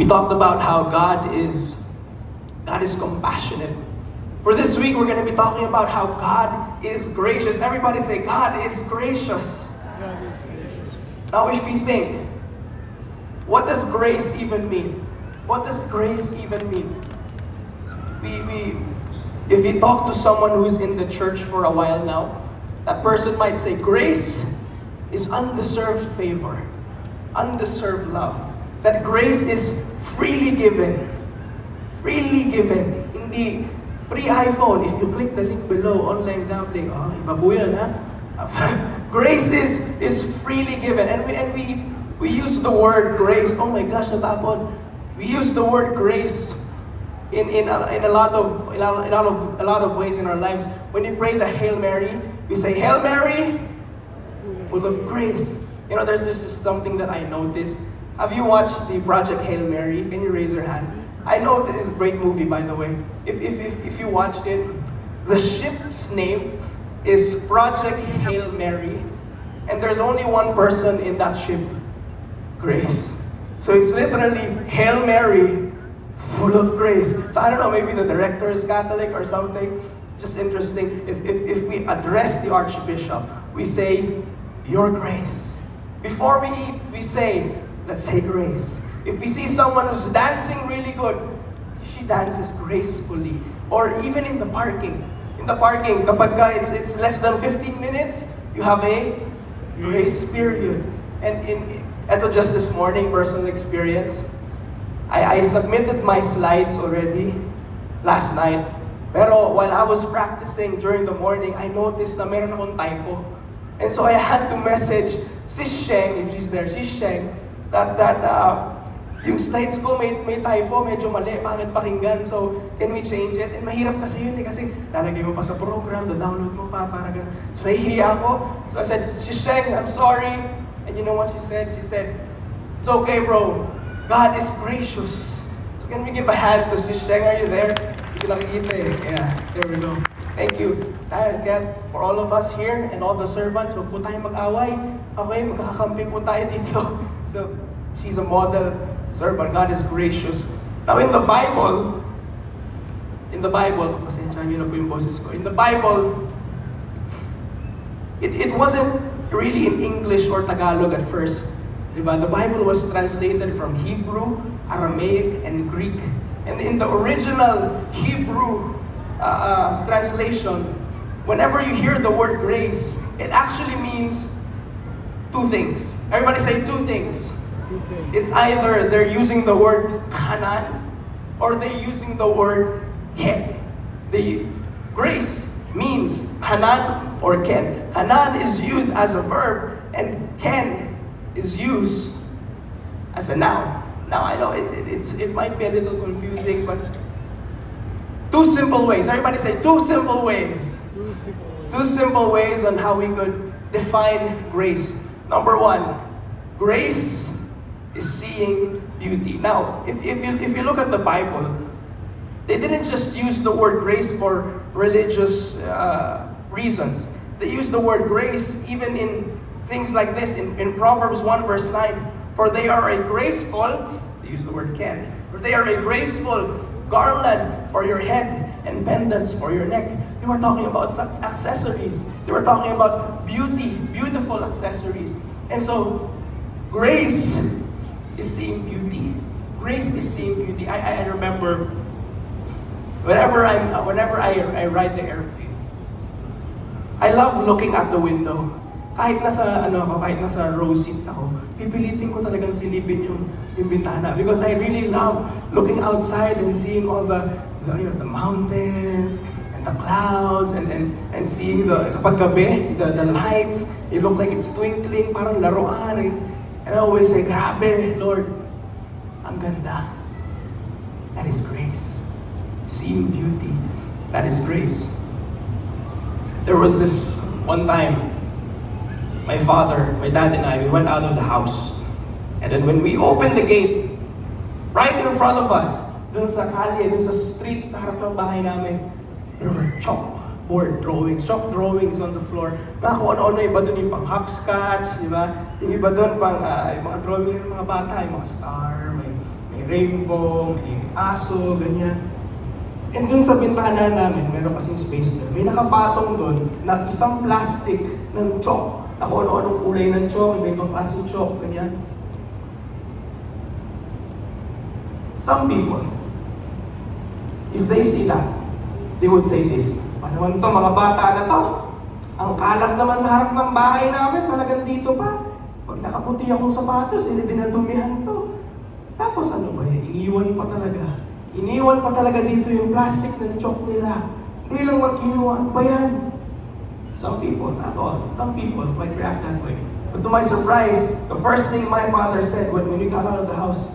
We talked about how God is compassionate. For this week, we're going to be talking about how God is gracious. Everybody say, God is gracious. Now, if we think, what does grace even mean? What does grace even mean? If you talk to someone who's in the church for a while now, that person might say, grace is undeserved favor, undeserved love. That grace is freely given. Freely given. Hindi free iPhone. If you click the link below, online gambling, ibabuyan ha? Grace is freely given. And we use the word grace. Oh my gosh, natapon. We use the word grace in a lot of ways in our lives. When we pray the Hail Mary, we say, Hail Mary, full of grace. You know, there's just something that I noticed. Have you watched the Project Hail Mary? Can you raise your hand? I know this is a great movie, by the way. If you watched it, the ship's name is Project Hail Mary, and there's only one person in that ship, Grace. So it's literally Hail Mary, full of grace. So I don't know, maybe the director is Catholic or something. Just interesting. If we address the Archbishop, we say, Your Grace. Before we eat, we say, let's say grace. If we see someone who's dancing really good, she dances gracefully. Or even in the parking. In the parking, kapag it's less than 15 minutes, you have a grace period. And ito just this morning, personal experience. I submitted my slides already last night. Pero while I was practicing during the morning, I noticed na meron akong typo. And so I had to message si Sheng, if she's there, si Sheng, that yung slides ko may typo, medyo mali, pangit pakinggan, so can we change it? And mahirap kasi yun kasi lalagay mo pa sa program, download mo pa, para ganun. So nahihiya ako. So I said, Sheng, I'm sorry. And you know what she said? She said, it's okay, bro. God is gracious. So can we give a hand to si Sheng? Are you there? Hindi ko nakikita eh. Yeah, there we go. Thank you. Kaya for all of us here and all the servants, wag po tayong mag-away. Okay, magkakakampi po tayo dito. So she's a model servant. God is gracious. Now in the Bible, pasensya niyo na po yung boses ko. In the Bible, it wasn't really in English or Tagalog at first. Diba? The Bible was translated from Hebrew, Aramaic, and Greek. And in the original Hebrew translation, whenever you hear the word grace, it actually means two things. Everybody say two things. It's either they're using the word kanan or they're using the word ken. The grace means kanan or ken. Kanan is used as a verb and ken is used as a noun. Now I know it might be a little confusing, but two simple ways. Everybody say two simple ways. Two simple ways on how we could define grace. Number one, grace is seeing beauty. Now, if you look at the Bible, they didn't just use the word grace for religious reasons. They used the word grace even in things like this. In Proverbs 1 verse 9, for they are a graceful, they use the word ken, for they are a graceful garland for your head and pendants for your neck. They were talking about accessories. They were talking about beauty, beautiful accessories. And so, grace is seeing beauty. Grace is seeing beauty. I remember whenever I ride the airplane, I love looking at the window. Kahit nasa row seats ako, pipilitin ko talagang silipin yung bintana because I really love looking outside and seeing all the mountains and the clouds and seeing kapag gabi, the lights, it look like it's twinkling, parang laruan. And I always say, grabe, Lord, ang ganda. That is grace. Seeing beauty, that is grace. There was this one time, my father, my dad and I, we went out of the house. And then when we opened the gate, right in front of us, dun sa kalye, dun sa street, sa harap ng bahay namin, there were chalk drawings on the floor. Na kung ano-ano, iba dun yung pang hopscotch, di ba? Yung iba dun pang yung mga drawing ng mga bata, yung mga star, may rainbow, may aso, ganyan. And dun sa bintana namin, meron kasing space doon. May nakapatong doon na isang plastic ng chalk. Na kung ano-anong kulay ng chalk, iba-ibang klaseng chalk, ganyan. Some people, if they see that, they would say this, "Ano naman to, mga bata na to? Ang kalat naman sa harap ng bahay namin, talagang dito pa. Pag nakaputi akong sapatos, dinadumihan to." Tapos ano ba, iniwan pa talaga. Iniwan pa talaga dito yung plastic ng chalk nila. Hindi lang magkinuha. Ano ba yan? Some people, not all, some people might react that way. But to my surprise, the first thing my father said when we got out of the house,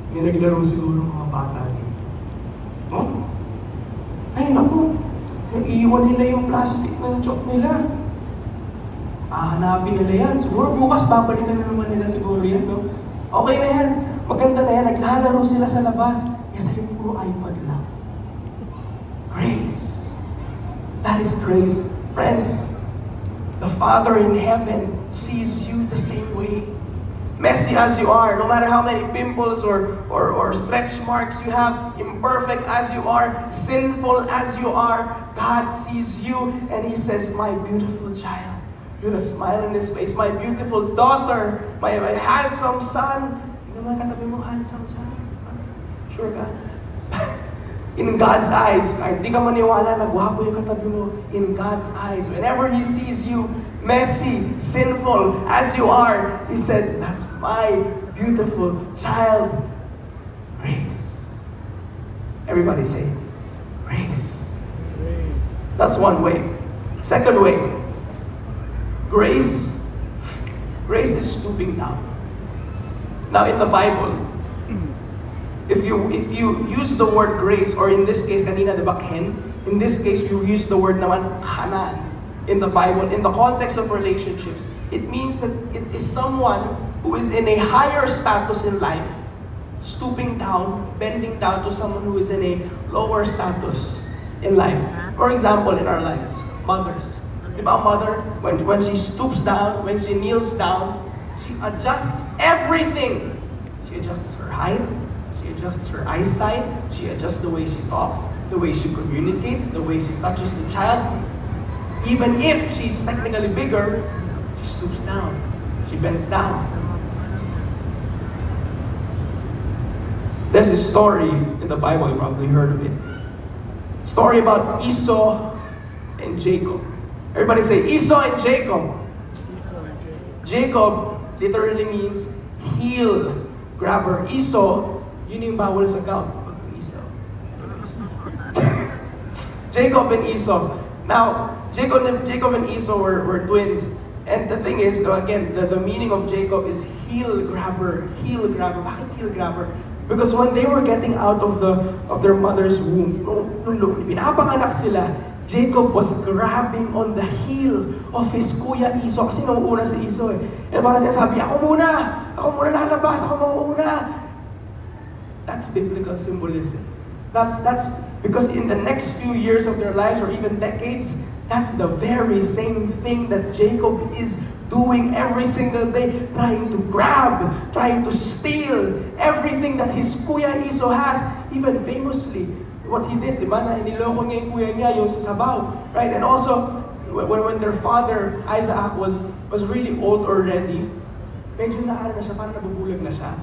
may naglaro siguro mga bata dito. No? Ay naku, naiiwan nila yung plastic ng chalk nila. Hanapin nila yan. Siguro bukas babalikan na naman nila siguro yan, no? Okay na yan. Maganda na yan. Naglalaro sila sa labas. Yes, ay puro iPad lang. Grace. That is grace. Friends, the Father in heaven sees you the same way. Messy as you are, no matter how many pimples or stretch marks you have, imperfect as you are, sinful as you are, God sees you and He says, "My beautiful child." With a smile on His face, "My beautiful daughter, my handsome son." Hindi naman katabi mo, handsome son. Sure ka? In God's eyes, kahit di ka maniwala na gwapo yung katabi mo, in God's eyes, whenever He sees you messy, sinful as you are, He says, "That's my beautiful child." Grace. Everybody say, grace. That's one way. Second way, grace is stooping down. Now in the Bible, if you use the word grace, or in this case, kanina diba ken? In this case, you use the word naman kanan. In the Bible, in the context of relationships, it means that it is someone who is in a higher status in life, stooping down, bending down to someone who is in a lower status in life. For example, in our lives, mothers. Diba, a mother, when she stoops down, when she kneels down, she adjusts everything. She adjusts her height, she adjusts her eyesight, she adjusts the way she talks, the way she communicates, the way she touches the child. Even if she's technically bigger, she stoops down, she bends down. There's a story in the Bible, you probably heard of it. Story about Esau and Jacob. Everybody say, Esau and Jacob. Jacob literally means heel grabber. Esau, yun yung bawal sa gout. Esau. Jacob and Esau. Now, Jacob and Esau were twins. And the thing is, again, the meaning of Jacob is heel grabber. Heel grabber. Bakit heel grabber? Because when they were getting out of their mother's womb, nung pinapanganak sila, Jacob was grabbing on the heel of his kuya Esau. Kasi nauuna si Esau eh. And parang sinasabi, ako muna lalabas, ako mauuna. That's biblical symbolism. That's because in the next few years of their lives or even decades, that's the very same thing that Jacob is doing every single day, trying to grab, trying to steal everything that his kuya Esau has. Even famously, what he did, di ba, na niloko niya yung kuya niya, yung sasabaw, right? And also, when their father, Isaac, was really old already, medyo naano na siya, parang nabubulag na siya.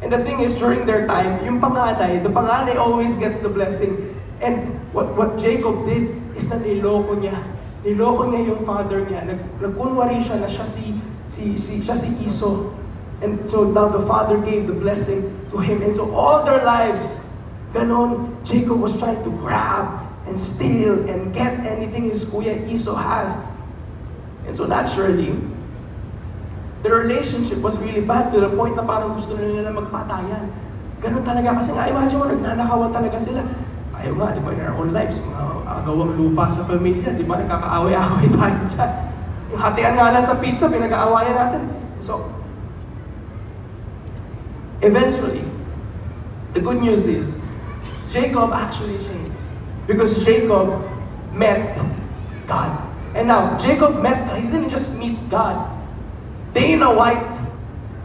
And the thing is, during their time, the panganay always gets the blessing. And what Jacob did is na niloko niya yung father niya. Nagkunwari siya na siya si Esau. And so now the father gave the blessing to him. And so all their lives, ganon, Jacob was trying to grab and steal and get anything his kuya Esau has. And so naturally, the relationship was really bad to the point na parang gusto nila magpatayan. Ganon talaga. Kasi nga, imagine mo, nagnanakawan talaga sila. Tayo nga, di ba, in our own lives, mga agawang lupa sa pamilya, di ba, nagkakaaway-away tayo dyan. Yung hatian nga lang sa pizza, pinag-aawayan natin. So, eventually, the good news is, Jacob actually changed. Because Jacob met God. And now, Jacob met God. He didn't just meet God. Dana White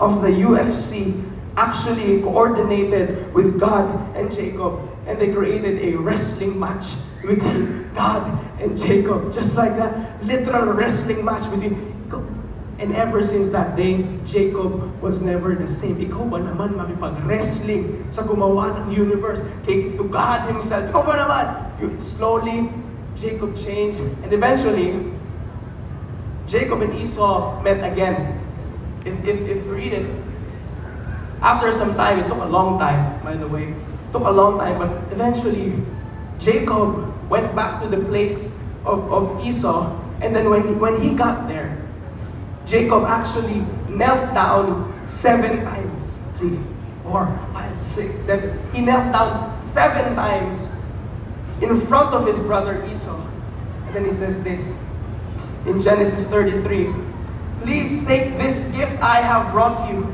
of the UFC actually coordinated with God and Jacob, and they created a wrestling match between God and Jacob. Just like that, literal wrestling match between Jacob. And ever since that day, Jacob was never the same. Ikaw ba naman makipag-wrestling sa gumawa ng universe to God Himself? Ikaw ba naman? Slowly, Jacob changed, and eventually, Jacob and Esau met again. If you read it, after some time, it took a long time, by the way. It took a long time, but eventually, Jacob went back to the place of Esau, and then when he got there, Jacob actually knelt down 7 times. 3, 4, 5, 6, 7. He knelt down 7 times in front of his brother Esau. And then he says this in Genesis 33, "Please take this gift I have brought you,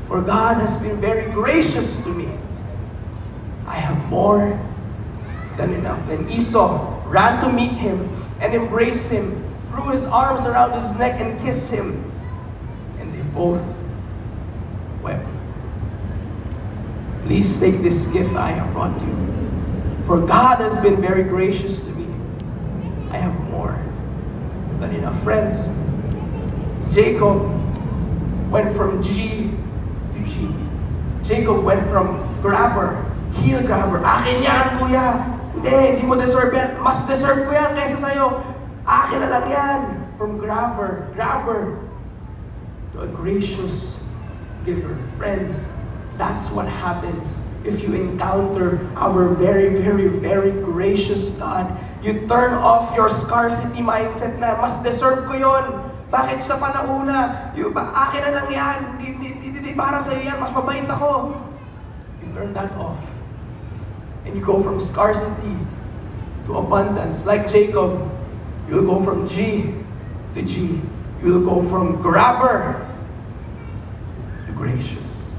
for God has been very gracious to me. I have more than enough." Then Esau ran to meet him and embraced him, threw his arms around his neck and kissed him. And they both wept. "Please take this gift I have brought you, for God has been very gracious to me. I have more than enough." Friends, Jacob went from G to G. Jacob went from grabber, heel grabber. "Akin yan, kuya. Hindi mo deserve yan. Mas deserve ko yan kaysa sa'yo. Akin na lang yan." From grabber to a gracious giver. Friends, that's what happens if you encounter our very, very, very gracious God. You turn off your scarcity mindset na, "Mas deserve ko yon. Bakit siya pa nauna? Akin na lang yan. Hindi para sa'yo yan. Mas mabait ako." You turn that off. And you go from scarcity to abundance. Like Jacob, you'll go from G to G. You'll go from grabber to gracious.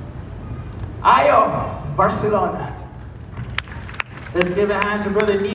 Ayo, Barcelona. Let's give a hand to Brother Nico.